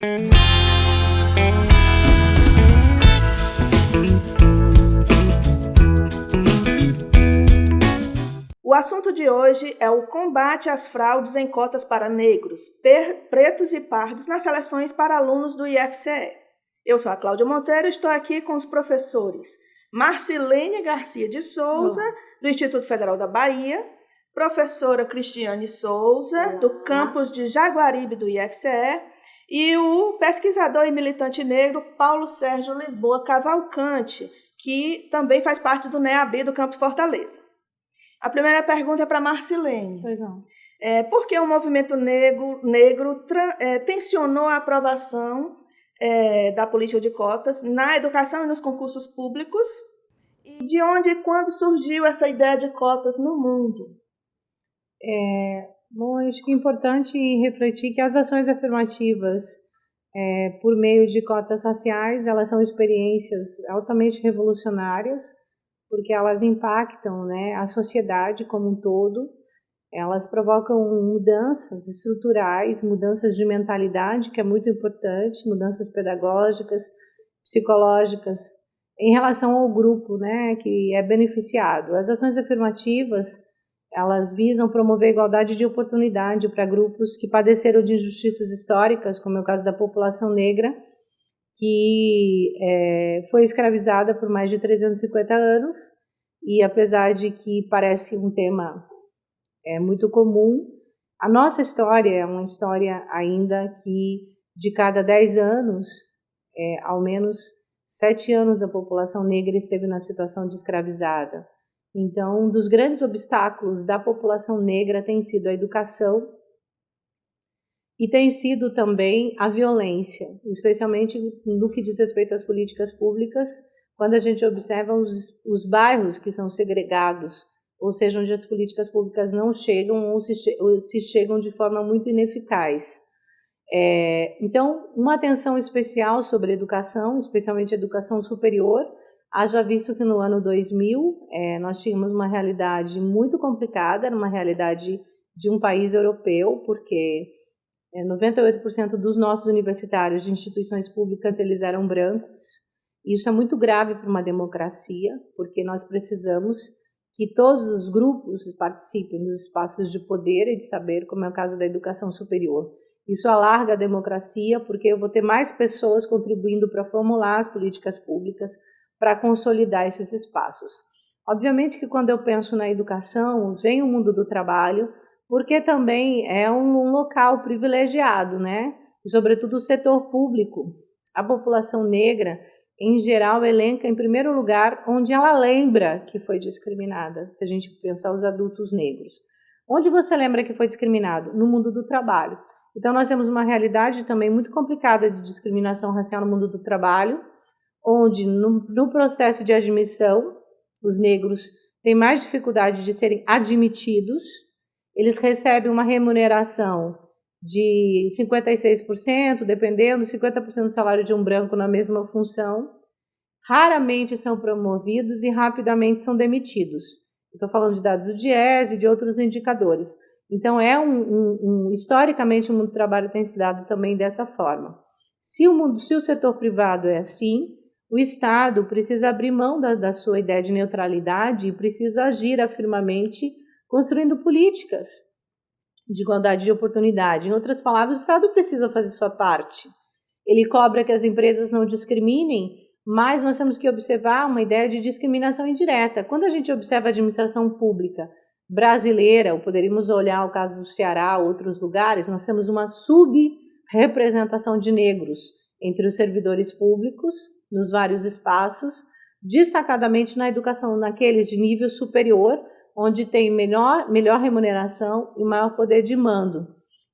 O assunto de hoje é o combate às fraudes em cotas para negros, pretos e pardos nas seleções para alunos do IFCE. Eu sou a Cláudia Monteiro e estou aqui com os professores Marcilene Garcia de Souza, do Instituto Federal da Bahia, professora Cristiane Souza, do campus de Jaguaribe do IFCE, e o pesquisador e militante negro Paulo Sérgio Lisboa Cavalcante, que também faz parte do NEAB do campus Fortaleza. A primeira pergunta é para Marcilene. Pois não. Por que o movimento negro tensionou a aprovação da política de cotas na educação e nos concursos públicos? E de onde e quando surgiu essa ideia de cotas no mundo? Bom, acho que é importante refletir que as ações afirmativas por meio de cotas raciais, elas são experiências altamente revolucionárias, porque elas impactam, né, a sociedade como um todo, elas provocam mudanças estruturais, mudanças de mentalidade, que é muito importante, mudanças pedagógicas, psicológicas, em relação ao grupo, né, que é beneficiado. As ações afirmativas, elas visam promover a igualdade de oportunidade para grupos que padeceram de injustiças históricas, como é o caso da população negra, que foi escravizada por mais de 350 anos, e apesar de que parece um tema muito comum, a nossa história é uma história ainda que de cada 10 anos, ao menos 7 anos a população negra esteve na situação de escravizada. Então, um dos grandes obstáculos da população negra tem sido a educação e tem sido também a violência, especialmente no que diz respeito às políticas públicas, quando a gente observa os bairros que são segregados, ou seja, onde as políticas públicas não chegam ou se chegam de forma muito ineficaz. Então, uma atenção especial sobre a educação, especialmente a educação superior, haja visto que no ano 2000 nós tínhamos uma realidade muito complicada, era uma realidade de um país europeu, porque 98% dos nossos universitários de instituições públicas eles eram brancos. Isso é muito grave para uma democracia, porque nós precisamos que todos os grupos participem dos espaços de poder e de saber, como é o caso da educação superior. Isso alarga a democracia, porque eu vou ter mais pessoas contribuindo para formular as políticas públicas, para consolidar esses espaços. Obviamente que quando eu penso na educação, vem o mundo do trabalho, porque também é um local privilegiado, né? E, sobretudo, o setor público. A população negra, em geral, elenca em primeiro lugar onde ela lembra que foi discriminada, se a gente pensar os adultos negros. Onde você lembra que foi discriminado? No mundo do trabalho. Então, nós temos uma realidade também muito complicada de discriminação racial no mundo do trabalho, onde no processo de admissão, os negros têm mais dificuldade de serem admitidos. Eles recebem uma remuneração de 56%, dependendo, 50% do salário de um branco na mesma função. Raramente são promovidos e rapidamente são demitidos. Estou falando de dados do DIEESE e de outros indicadores. Então, historicamente, o mundo do trabalho tem se dado também dessa forma. Se o setor privado é assim, o Estado precisa abrir mão da sua ideia de neutralidade e precisa agir afirmamente construindo políticas de igualdade de oportunidade. Em outras palavras, o Estado precisa fazer sua parte. Ele cobra que as empresas não discriminem, mas nós temos que observar uma ideia de discriminação indireta. Quando a gente observa a administração pública brasileira, ou poderíamos olhar o caso do Ceará ou outros lugares, nós temos uma subrepresentação de negros entre os servidores públicos, nos vários espaços, destacadamente na educação, naqueles de nível superior, onde tem melhor remuneração e maior poder de mando.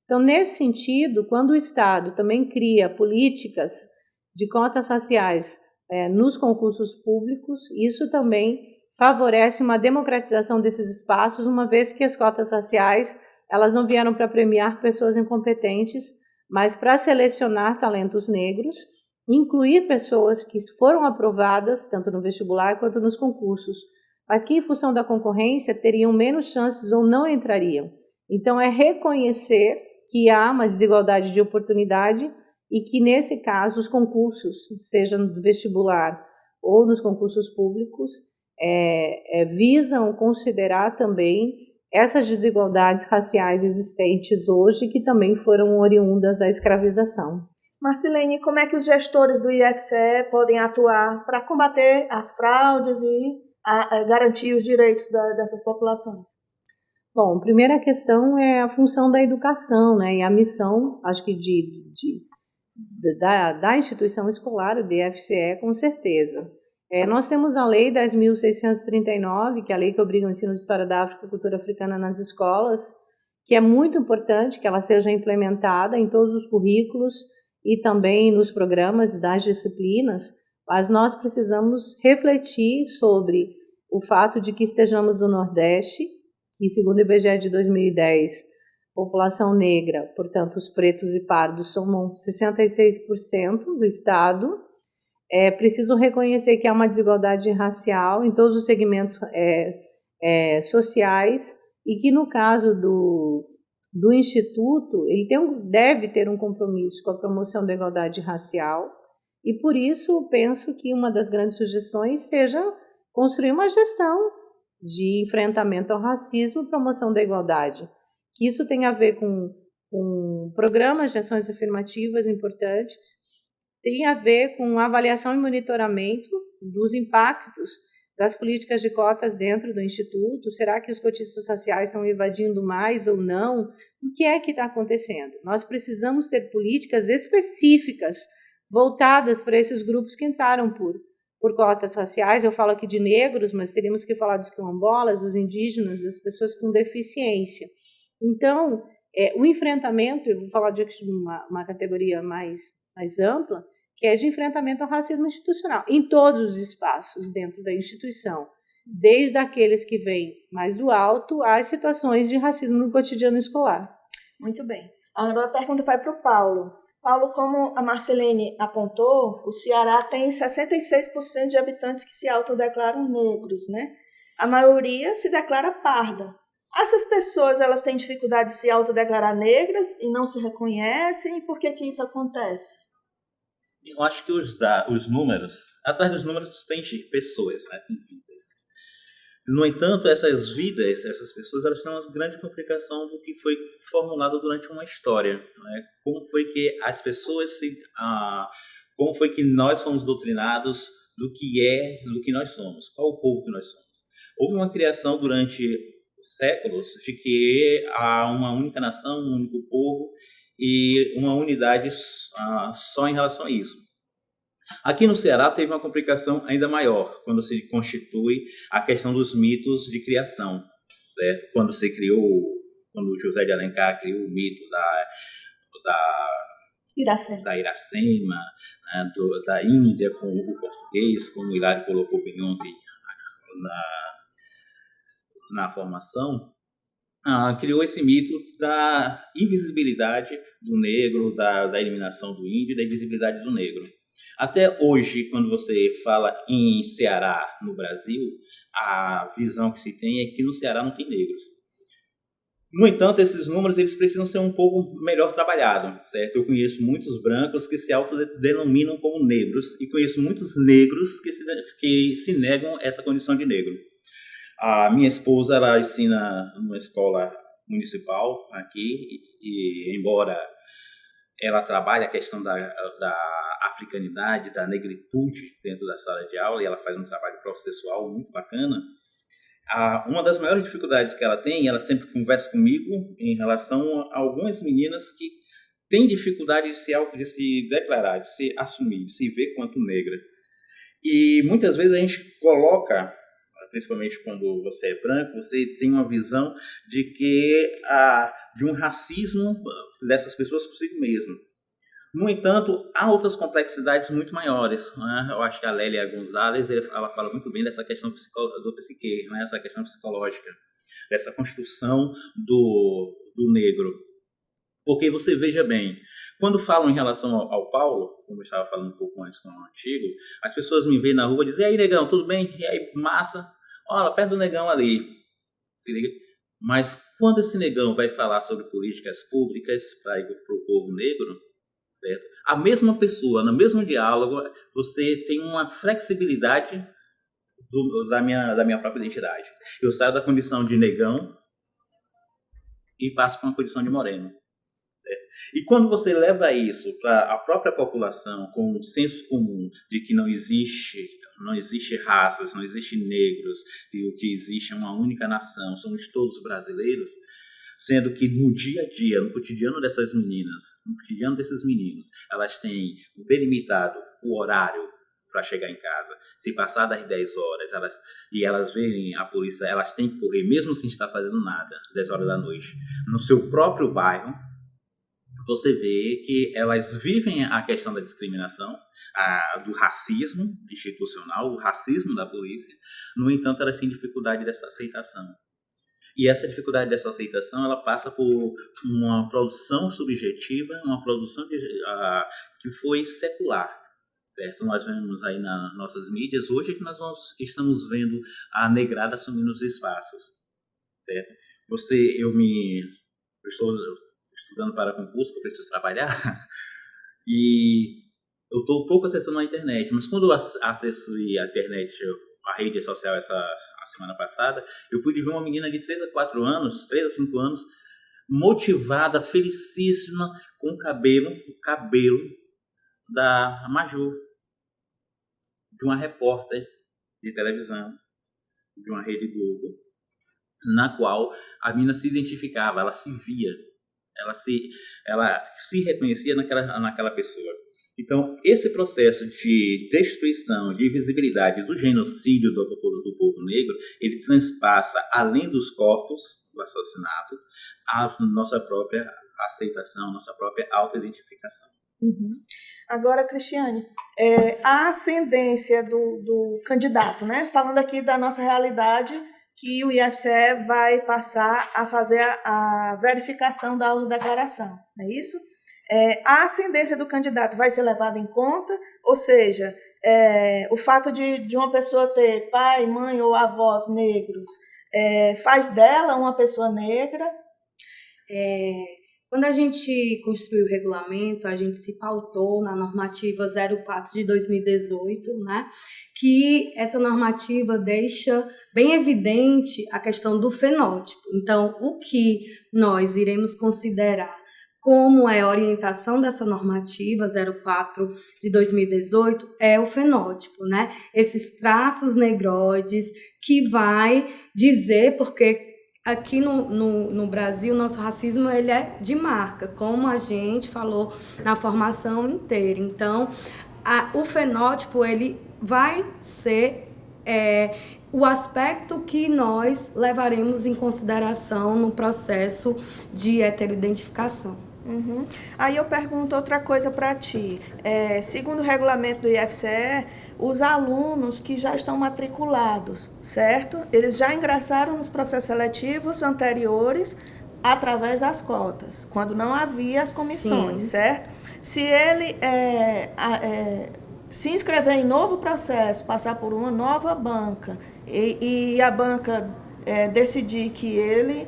Então, nesse sentido, quando o Estado também cria políticas de cotas raciais nos concursos públicos, isso também favorece uma democratização desses espaços, uma vez que as cotas raciais elas não vieram para premiar pessoas incompetentes, mas para selecionar talentos negros, incluir pessoas que foram aprovadas, tanto no vestibular quanto nos concursos, mas que, em função da concorrência, teriam menos chances ou não entrariam. Então, é reconhecer que há uma desigualdade de oportunidade e que, nesse caso, os concursos, seja no vestibular ou nos concursos públicos, visam considerar também essas desigualdades raciais existentes hoje, que também foram oriundas da escravização. Marcilene, como é que os gestores do IFCE podem atuar para combater as fraudes e garantir os direitos dessas populações? Bom, a primeira questão é a função da educação, né, e a missão, acho que da instituição escolar, do IFCE, com certeza. Nós temos a Lei 10.639, que é a lei que obriga o ensino de História da África e Cultura Africana nas escolas, que é muito importante que ela seja implementada em todos os currículos e também nos programas das disciplinas, mas nós precisamos refletir sobre o fato de que estejamos no Nordeste, que, segundo o IBGE de 2010, população negra, portanto, os pretos e pardos, somam 66% do Estado. É preciso reconhecer que há uma desigualdade racial em todos os segmentos sociais e que, no caso do Instituto, ele deve ter um compromisso com a promoção da igualdade racial e, por isso, penso que uma das grandes sugestões seja construir uma gestão de enfrentamento ao racismo e promoção da igualdade. Que isso tem a ver com programas de ações afirmativas importantes, tem a ver com avaliação e monitoramento dos impactos das políticas de cotas dentro do Instituto. Será que os cotistas raciais estão evadindo mais ou não? O que é que está acontecendo? Nós precisamos ter políticas específicas voltadas para esses grupos que entraram por cotas raciais. Eu falo aqui de negros, mas teríamos que falar dos quilombolas, dos indígenas, das pessoas com deficiência. Então, o enfrentamento, eu vou falar de uma categoria mais ampla, que é de enfrentamento ao racismo institucional, em todos os espaços dentro da instituição, desde aqueles que vêm mais do alto às situações de racismo no cotidiano escolar. Muito bem. Agora a pergunta vai para o Paulo. Paulo, como a Marcilene apontou, o Ceará tem 66% de habitantes que se autodeclaram negros, né? A maioria se declara parda. Essas pessoas, elas têm dificuldade de se autodeclarar negras e não se reconhecem? E por que isso acontece? Eu acho que os números, atrás dos números tem pessoas, né? Tem vidas. No entanto, essas vidas, essas pessoas, elas têm uma grande complicação do que foi formulado durante uma história, né? Como foi que as pessoas como foi que nós fomos doutrinados do que nós somos, qual o povo que nós somos. Houve uma criação durante séculos de que há uma única nação, um único povo e uma unidade só em relação a isso. Aqui no Ceará teve uma complicação ainda maior quando se constitui a questão dos mitos de criação, certo? Quando o José de Alencar criou o mito da Iracema, né, da Índia com o português, como o Hilário colocou bem ontem na formação, criou esse mito da invisibilidade do negro, da eliminação do índio e da invisibilidade do negro. Até hoje, quando você fala em Ceará, no Brasil, a visão que se tem é que no Ceará não tem negros. No entanto, esses números eles precisam ser um pouco melhor trabalhados, certo? Eu conheço muitos brancos que se autodenominam como negros e conheço muitos negros que se negam essa condição de negro. A minha esposa, ela ensina numa escola municipal aqui e embora ela trabalhe a questão da africanidade, da negritude dentro da sala de aula e ela faz um trabalho processual muito bacana, uma das maiores dificuldades que ela tem, ela sempre conversa comigo em relação a algumas meninas que têm dificuldade de se declarar, de se assumir, de se ver quanto negra. E muitas vezes a gente coloca, principalmente quando você é branco, você tem uma visão de um racismo dessas pessoas consigo mesmo. No entanto, há outras complexidades muito maiores, né? Eu acho que a Lélia Gonzalez ela fala muito bem dessa questão do psique, né? Essa questão psicológica, dessa construção do negro. Porque você veja bem, quando falam em relação ao Paulo, como eu estava falando um pouco antes com o Antigo, as pessoas me veem na rua e dizem: "E aí, negão, tudo bem? E aí, massa? Olha, perto do negão ali." Se liga? Mas quando esse negão vai falar sobre políticas públicas para o povo negro, certo? a mesma pessoa, no mesmo diálogo, você tem uma flexibilidade da minha própria identidade. Eu saio da condição de negão e passo para uma condição de moreno. Certo? E quando você leva isso para a própria população com um senso comum de que não existe raças, não existe negros, e o que existe é uma única nação, somos todos brasileiros, sendo que no dia a dia, no cotidiano dessas meninas, no cotidiano desses meninos, elas têm delimitado o horário para chegar em casa. Se passar das 10 horas elas verem a polícia, elas têm que correr, mesmo sem estar fazendo nada, 10 horas da noite, no seu próprio bairro. Você vê que elas vivem a questão da discriminação, do racismo institucional, o racismo da polícia. No entanto, elas têm dificuldade dessa aceitação. E essa dificuldade dessa aceitação, ela passa por uma produção subjetiva, uma produção que foi secular. Certo? Nós vemos aí nas nossas mídias, hoje é que nós estamos vendo a negrada assumindo os espaços. Certo? Eu estou estudando para concurso, que eu preciso trabalhar, e eu estou pouco acessando a internet, mas quando eu acessei a internet, a rede social a semana passada, eu pude ver uma menina de 3 a 5 anos, motivada, felicíssima, com o cabelo da Maju, de uma repórter de televisão, de uma rede Globo, na qual a menina se identificava, ela se via, ela se reconhecia naquela pessoa. Então, esse processo de destruição, de invisibilidade do genocídio do povo negro, ele transpassa, além dos corpos do assassinato, a nossa própria aceitação, nossa própria autoidentificação. Uhum. Agora, Cristiane, a ascendência do candidato, né? Falando aqui da nossa realidade, que o IFCE vai passar a fazer a verificação da autodeclaração, não é isso? A ascendência do candidato vai ser levada em conta, ou seja, o fato de uma pessoa ter pai, mãe ou avós negros faz dela uma pessoa negra? Quando a gente construiu o regulamento, a gente se pautou na normativa 04 de 2018, né? Que essa normativa deixa bem evidente a questão do fenótipo. Então, o que nós iremos considerar como é a orientação dessa normativa 04 de 2018 é o fenótipo, né? Esses traços negroides que vai dizer, porque aqui no Brasil, nosso racismo ele é de marca, como a gente falou na formação inteira. Então, o fenótipo ele vai ser o aspecto que nós levaremos em consideração no processo de heteroidentificação. Uhum. Aí eu pergunto outra coisa para ti. Segundo o regulamento do IFCE, os alunos que já estão matriculados, certo? Eles já ingressaram nos processos seletivos anteriores através das cotas, quando não havia as comissões, sim, certo? Se ele se inscrever em novo processo, passar por uma nova banca e a banca decidir que ele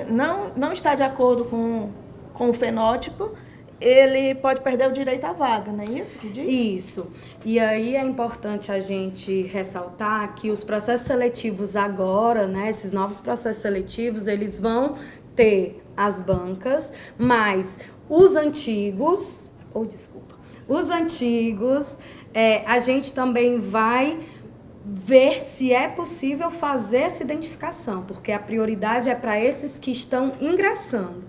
não está de acordo com o fenótipo, ele pode perder o direito à vaga, não é isso que diz? Isso. E aí é importante a gente ressaltar que os processos seletivos agora, né, esses novos processos seletivos, eles vão ter as bancas, mas os antigos, a gente também vai ver se é possível fazer essa identificação, porque a prioridade é para esses que estão ingressando.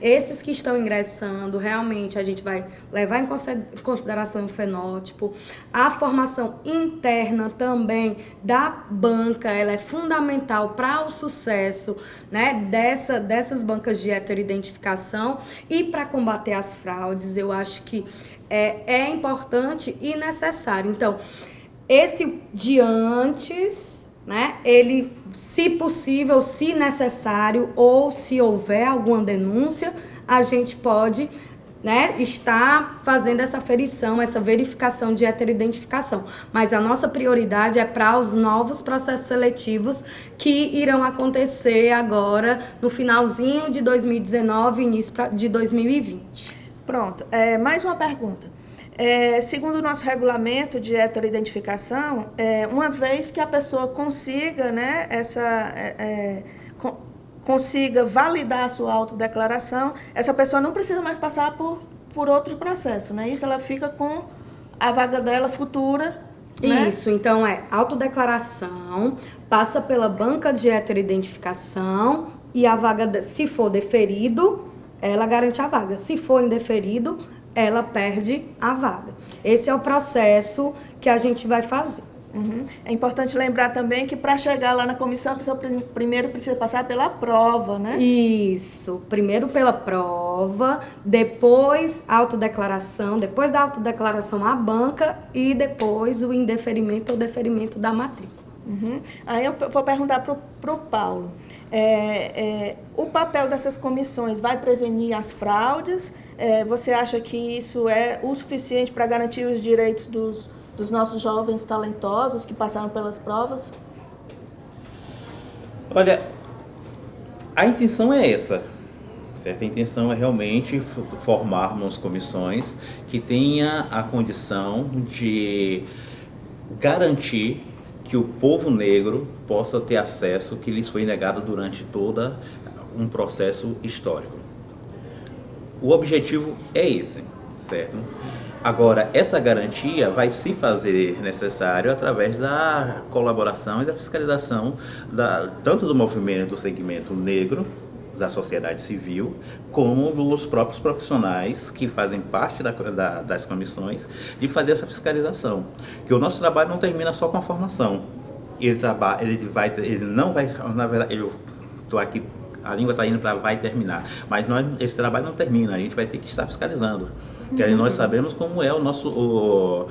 Esses que estão ingressando, realmente a gente vai levar em consideração o fenótipo. A formação interna também da banca, ela é fundamental para o sucesso, né, dessas bancas de heteroidentificação e para combater as fraudes. Eu acho que é importante e necessário. Então, esse de antes, né, ele, se possível, se necessário ou se houver alguma denúncia, a gente pode, né, estar fazendo essa aferição, essa verificação de heteroidentificação. Mas a nossa prioridade é para os novos processos seletivos que irão acontecer agora no finalzinho de 2019 e início de 2020. Pronto. Mais uma pergunta. Segundo o nosso regulamento de heteroidentificação, uma vez que a pessoa consiga, né, consiga validar a sua autodeclaração, essa pessoa não precisa mais passar por outro processo, né? Isso, ela fica com a vaga dela futura, né? Isso, então autodeclaração, passa pela banca de heteroidentificação e a vaga, se for deferido, ela garante a vaga. Se for indeferido, ela perde a vaga. Esse é o processo que a gente vai fazer. Uhum. É importante lembrar também que para chegar lá na comissão, a pessoa primeiro precisa passar pela prova, né? Isso, primeiro pela prova, depois a autodeclaração, depois da autodeclaração a banca e depois o indeferimento ou deferimento da matrícula. Uhum. Aí eu vou perguntar para o Paulo. O papel dessas comissões vai prevenir as fraudes? Você acha que isso é o suficiente para garantir os direitos dos nossos jovens talentosos que passaram pelas provas? Olha, a intenção é essa, certo? A intenção é realmente formarmos comissões que tenha a condição de garantir que o povo negro possa ter acesso que lhes foi negado durante todo um processo histórico. O objetivo é esse, certo? Agora, essa garantia vai se fazer necessário através da colaboração e da fiscalização tanto do movimento do segmento negro, da sociedade civil, como dos próprios profissionais que fazem parte das comissões, de fazer essa fiscalização. Que o nosso trabalho não termina só com a formação. Ele não vai, na verdade, eu estou aqui, a língua está indo para vai terminar, mas esse trabalho não termina, a gente vai ter que estar fiscalizando. Porque aí nós sabemos como é o nosso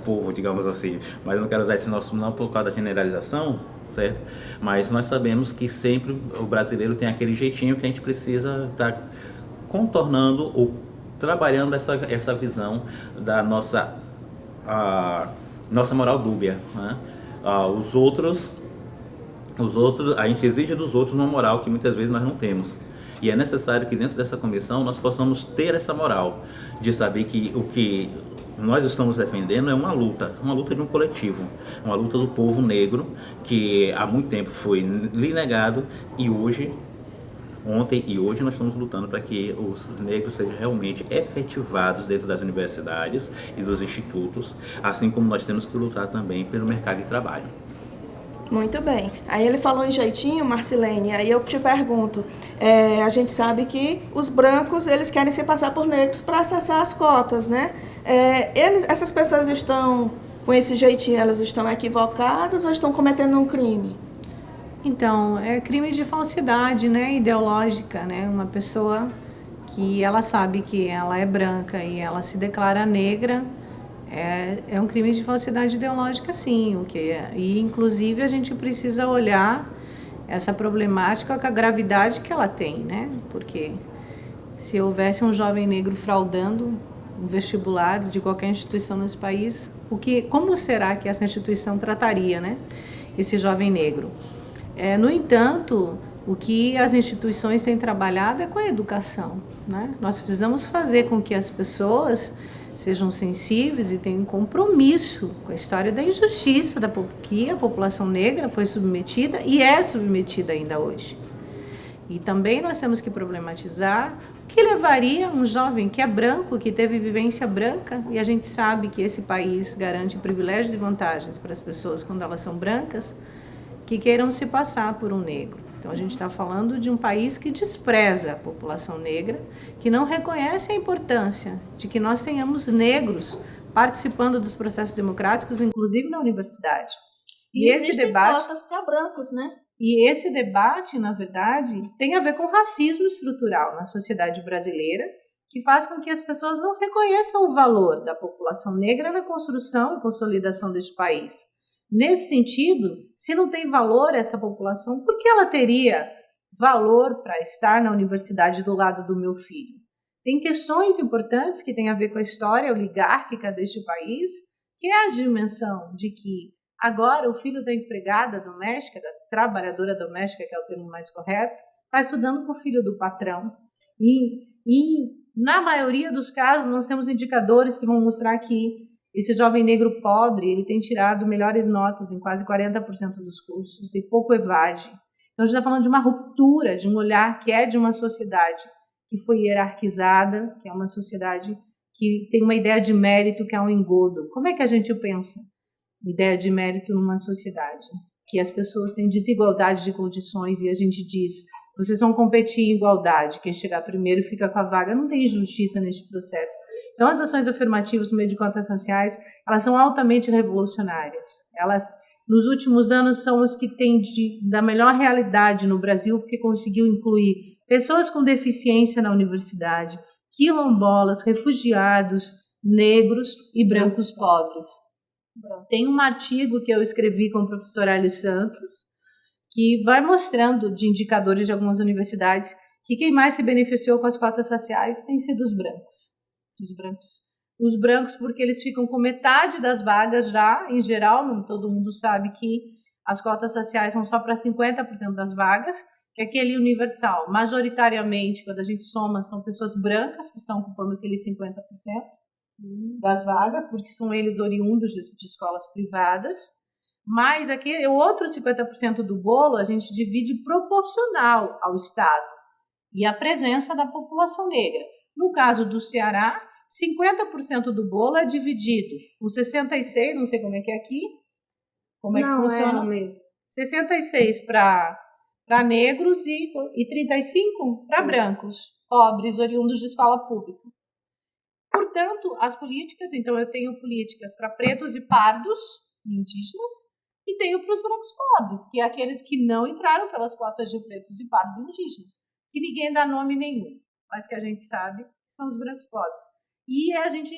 povo, digamos assim, mas eu não quero usar esse nosso não por causa da generalização, certo? Mas nós sabemos que sempre o brasileiro tem aquele jeitinho que a gente precisa estar contornando ou trabalhando essa visão da nossa moral dúbia, né? Os outros, a gente exige dos outros uma moral que muitas vezes nós não temos. E é necessário que dentro dessa comissão nós possamos ter essa moral de saber que o que nós estamos defendendo é uma luta de um coletivo, uma luta do povo negro que há muito tempo foi lhe negado e ontem e hoje nós estamos lutando para que os negros sejam realmente efetivados dentro das universidades e dos institutos, assim como nós temos que lutar também pelo mercado de trabalho. Muito bem. Aí ele falou em jeitinho, Marcilene, aí eu te pergunto, a gente sabe que os brancos, eles querem se passar por negros para acessar as cotas, né? Essas pessoas estão, com esse jeitinho, elas estão equivocadas ou estão cometendo um crime? Então, é crime de falsidade, né, ideológica, né? Uma pessoa que ela sabe que ela é branca e ela se declara negra, é um crime de falsidade ideológica, sim. E, inclusive, a gente precisa olhar essa problemática com a gravidade que ela tem, né? Porque se houvesse um jovem negro fraudando um vestibular de qualquer instituição nesse país, como será que essa instituição trataria, né, esse jovem negro? No entanto, o que as instituições têm trabalhado é com a educação, né? Nós precisamos fazer com que as pessoas sejam sensíveis e tenham compromisso com a história da injustiça que a população negra foi submetida e é submetida ainda hoje. E também nós temos que problematizar o que levaria um jovem que é branco, que teve vivência branca, e a gente sabe que esse país garante privilégios e vantagens para as pessoas quando elas são brancas, que queiram se passar por um negro. Então, a gente está falando de um país que despreza a população negra, que não reconhece a importância de que nós tenhamos negros participando dos processos democráticos, inclusive na universidade. E esse debate cotas para brancos, né? E esse debate, na verdade, tem a ver com racismo estrutural na sociedade brasileira, que faz com que as pessoas não reconheçam o valor da população negra na construção e consolidação deste país. Nesse sentido, se não tem valor essa população, por que ela teria valor para estar na universidade do lado do meu filho? Tem questões importantes que têm a ver com a história oligárquica deste país, que é a dimensão de que agora o filho da empregada doméstica, da trabalhadora doméstica, que é o termo mais correto, está estudando com o filho do patrão. E Na maioria dos casos, nós temos indicadores que vão mostrar que esse jovem negro pobre, ele tem tirado melhores notas em quase 40% dos cursos e pouco evade. Então, a gente está falando de uma ruptura, de um olhar que é de uma sociedade que foi hierarquizada, que é uma sociedade que tem uma ideia de mérito que é um engodo. Como é que a gente pensa ideia de mérito numa sociedade? Que as pessoas têm desigualdade de condições e a gente diz, vocês vão competir em igualdade, quem chegar primeiro fica com a vaga. Não tem injustiça neste processo. Então, as ações afirmativas no meio de cotas raciais, elas são altamente revolucionárias. Elas, nos últimos anos, são as que têm da melhor realidade no Brasil, porque conseguiu incluir pessoas com deficiência na universidade, quilombolas, refugiados, negros e brancos pobres. Tem um artigo que eu escrevi com o professor Hélio Santos, que vai mostrando de indicadores de algumas universidades que quem mais se beneficiou com as cotas raciais tem sido os brancos. Os brancos porque eles ficam com metade das vagas já, em geral, todo mundo sabe que as cotas raciais são só para 50% das vagas, que é aquele universal. Majoritariamente, quando a gente soma, são pessoas brancas que estão ocupando aqueles 50% das vagas, porque são eles oriundos de escolas privadas, mas aqui o outro 50% do bolo a gente divide proporcional ao Estado e à presença da população negra. No caso do Ceará, 50% do bolo é dividido com 66, não sei como é que é aqui, como é que funciona? 66 para negros e 35 para brancos, pobres, oriundos de escola pública. Portanto, as políticas, então eu tenho políticas para pretos e pardos, indígenas, e tenho para os brancos pobres, que é aqueles que não entraram pelas cotas de pretos e pardos indígenas, que ninguém dá nome nenhum, mas que a gente sabe que são os brancos pobres. E a gente,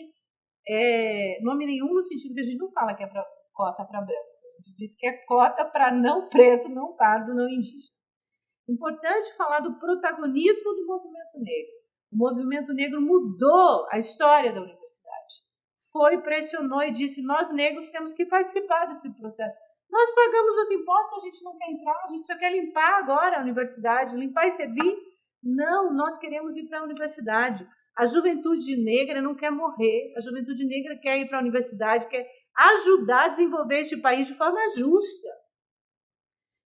nome nenhum no sentido que a gente não fala que é cota para branco, a gente diz que é cota para não preto, não pardo, não indígena. Importante falar do protagonismo do movimento negro. O movimento negro mudou a história da universidade. Pressionou e disse, nós negros temos que participar desse processo. Nós pagamos os impostos, a gente não quer entrar, a gente só quer limpar agora a universidade, limpar e servir. Não, nós queremos ir para a universidade. A juventude negra não quer morrer, a juventude negra quer ir para a universidade, quer ajudar a desenvolver este país de forma justa.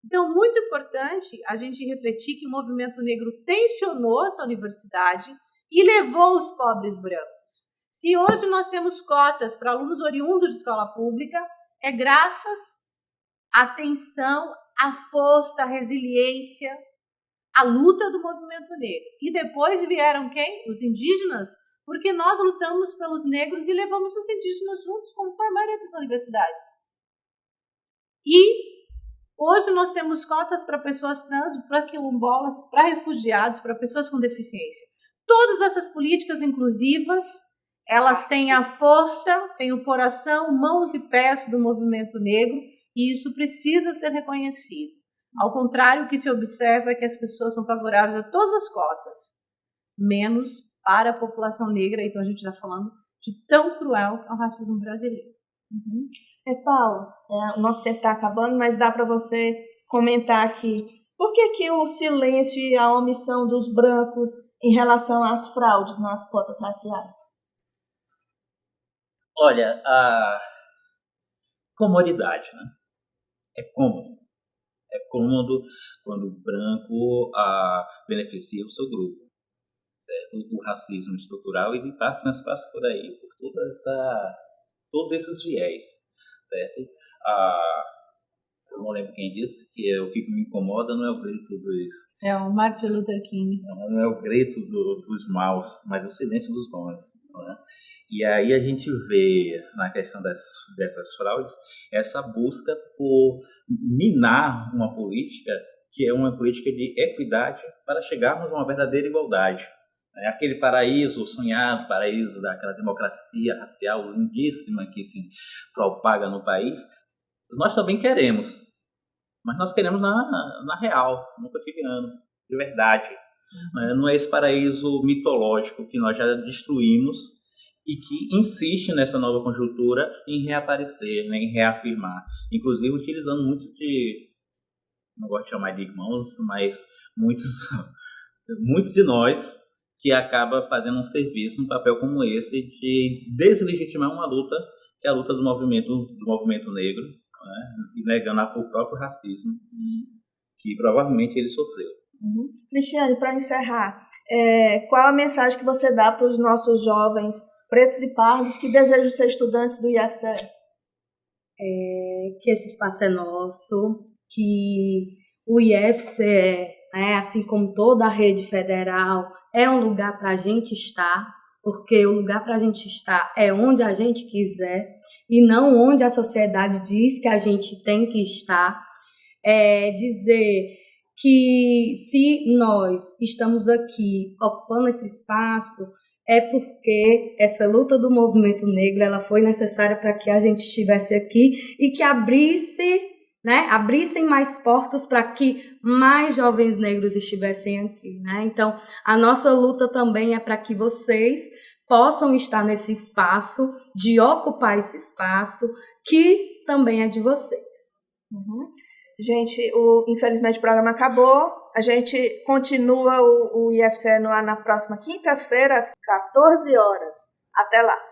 Então, muito importante a gente refletir que o movimento negro tensionou essa universidade e levou os pobres brancos. Se hoje nós temos cotas para alunos oriundos de escola pública, é graças à atenção, à força, à resiliência, à luta do movimento negro. E depois vieram quem? Os indígenas, porque nós lutamos pelos negros e levamos os indígenas juntos, como foi a maioria das universidades. E hoje nós temos cotas para pessoas trans, para quilombolas, para refugiados, para pessoas com deficiência. Todas essas políticas inclusivas, elas têm a força, têm o coração, mãos e pés do movimento negro, e isso precisa ser reconhecido. Ao contrário, o que se observa é que as pessoas são favoráveis a todas as cotas, menos para a população negra. Então a gente está falando de tão cruel que é o racismo brasileiro. Paula, o nosso tempo está acabando, mas dá para você comentar aqui. Por que o silêncio e a omissão dos brancos em relação às fraudes nas cotas raciais? Olha, a comodidade, né? É cômodo. É cômodo quando o branco beneficia o seu grupo. Certo? O racismo estrutural ele passa por aí, por todos esses viés. Certo? Eu não lembro quem disse que o que me incomoda não é o grito dos... É o Martin Luther King. Não é o grito dos maus, mas o silêncio dos bons. Né? E aí a gente vê, na questão dessas fraudes, essa busca por minar uma política que é uma política de equidade para chegarmos a uma verdadeira igualdade. Aquele paraíso sonhado, paraíso daquela democracia racial lindíssima que se propaga no país, nós também queremos, mas nós queremos na real, no cotidiano, de verdade. Não é esse paraíso mitológico que nós já destruímos e que insiste nessa nova conjuntura em reaparecer, né, em reafirmar, inclusive utilizando muito não gosto de chamar de irmãos, mas muitos de nós que acaba fazendo um serviço, um papel como esse, de deslegitimar uma luta, que é a luta do movimento negro, né, e negando o próprio racismo que provavelmente ele sofreu. Cristiane, para encerrar, qual a mensagem que você dá para os nossos jovens pretos e pardos que desejam ser estudantes do IFCE? Que esse espaço é nosso, que o IFCE, assim como toda a rede federal, é um lugar para a gente estar, porque o lugar para a gente estar é onde a gente quiser e não onde a sociedade diz que a gente tem que estar. Dizer que se nós estamos aqui ocupando esse espaço, é porque essa luta do movimento negro ela foi necessária para que a gente estivesse aqui e que abrissem mais portas para que mais jovens negros estivessem aqui, né? Então, a nossa luta também é para que vocês possam estar nesse espaço, de ocupar esse espaço, que também é de vocês. Gente, infelizmente o programa acabou. A gente continua o IFCE no ar na próxima quinta-feira, às 14 horas. Até lá!